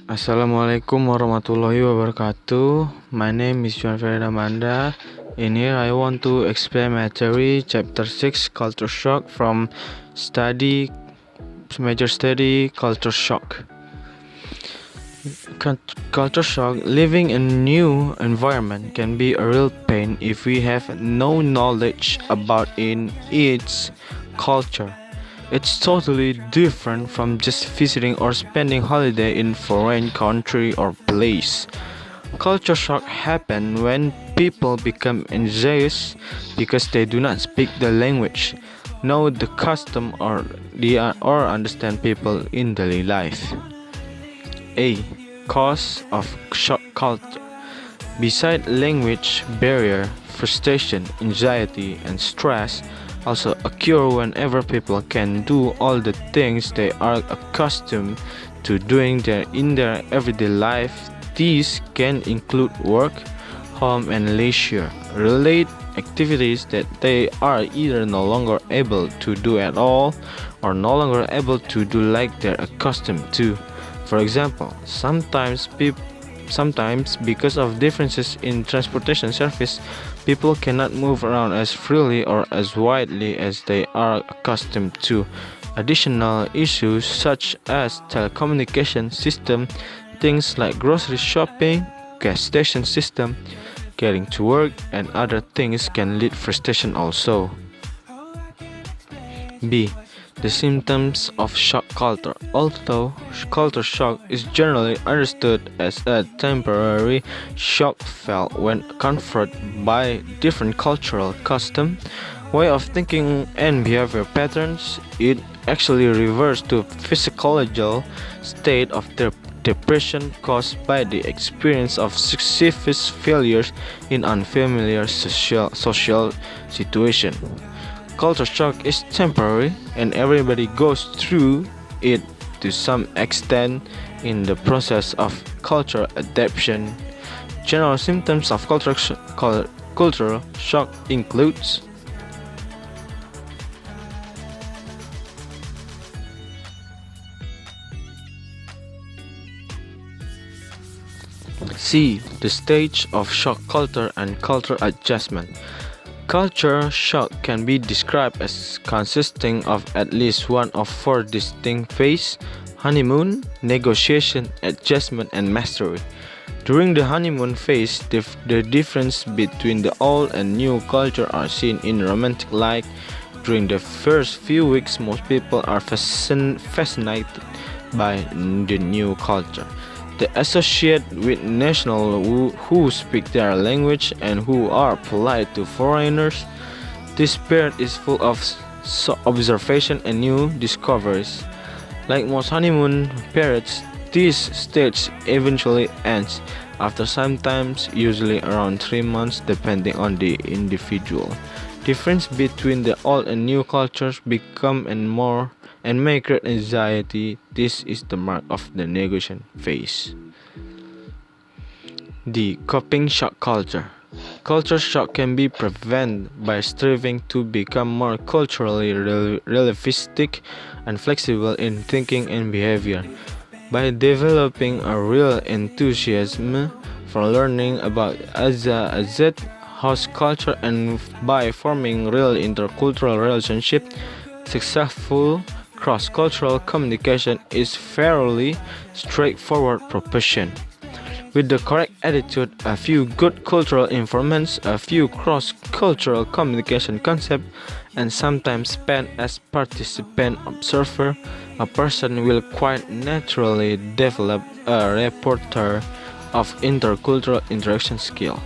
Assalamualaikum warahmatullahi wabarakatuh. My name is Juan F. Damanda. In here, I want to explain my theory, chapter 6, culture shock from major study, culture shock. Culture shock, living in a new environment can be a real pain if we have no knowledge about its culture. It's totally different from just visiting or spending holiday in foreign country or place. Culture shock happen when people become anxious because they do not speak the language, know the custom or understand people in daily life. A. Cause of shock culture. Besides language barrier, frustration, anxiety, and stress also occur whenever people can do all the things they are accustomed to doing in their everyday life. These can include work, home, and leisure related activities that they are either no longer able to do at all or no longer able to do like they're accustomed to. For example, sometimes because of differences in transportation service, people cannot move around as freely or as widely as they are accustomed to. Additional issues such as telecommunication system, things like grocery shopping, gas station system, getting to work, and other things can lead frustration also. B. The symptoms of shock culture. Although culture shock is generally understood as a temporary shock felt when confronted by different cultural custom, way of thinking and behavior patterns, it actually refers to physiological state of depression caused by the experience of successive failures in unfamiliar social situation. Culture shock is temporary and everybody goes through it to some extent in the process of cultural adaptation. General symptoms of cultural shock includes C. The stage of shock culture and cultural adjustment. Culture shock can be described as consisting of at least one of four distinct phases: honeymoon, negotiation, adjustment, and mastery. During the honeymoon phase, the difference between the old and new culture are seen in romantic life. During the first few weeks, most people are fascinated by the new culture. They associate with nationals who speak their language and who are polite to foreigners. This period is full of observation and new discoveries. Like most honeymoon periods, this stage eventually ends after some time, usually around 3 months depending on the individual. Difference between the old and new cultures become and may create anxiety. This is the mark of the negotiation phase. The coping shock culture. Culture shock can be prevented by striving to become more culturally relativistic and flexible in thinking and behavior. By developing a real enthusiasm for learning about host culture and by forming real intercultural relationships, successful cross-cultural communication is fairly straightforward proposition. With the correct attitude, a few good cultural informants, a few cross-cultural communication concepts, and sometimes spent as participant observer, a person will quite naturally develop a repertoire of intercultural interaction skill.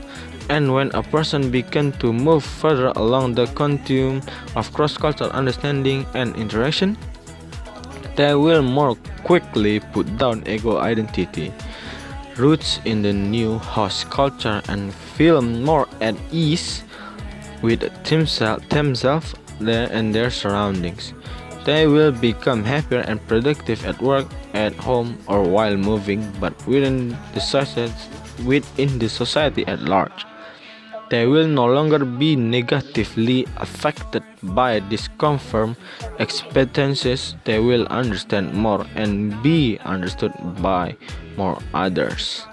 And when a person begins to move further along the continuum of cross-cultural understanding and interaction, they will more quickly put down ego identity, roots in the new host culture, and feel more at ease with themselves and their surroundings. They will become happier and productive at work, at home, or while moving, but within the society at large. They will no longer be negatively affected by disconfirmed expectancies. They will understand more and be understood by more others.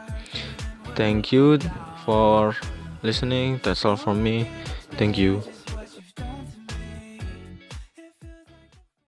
Thank you for listening. That's all from me. Thank you.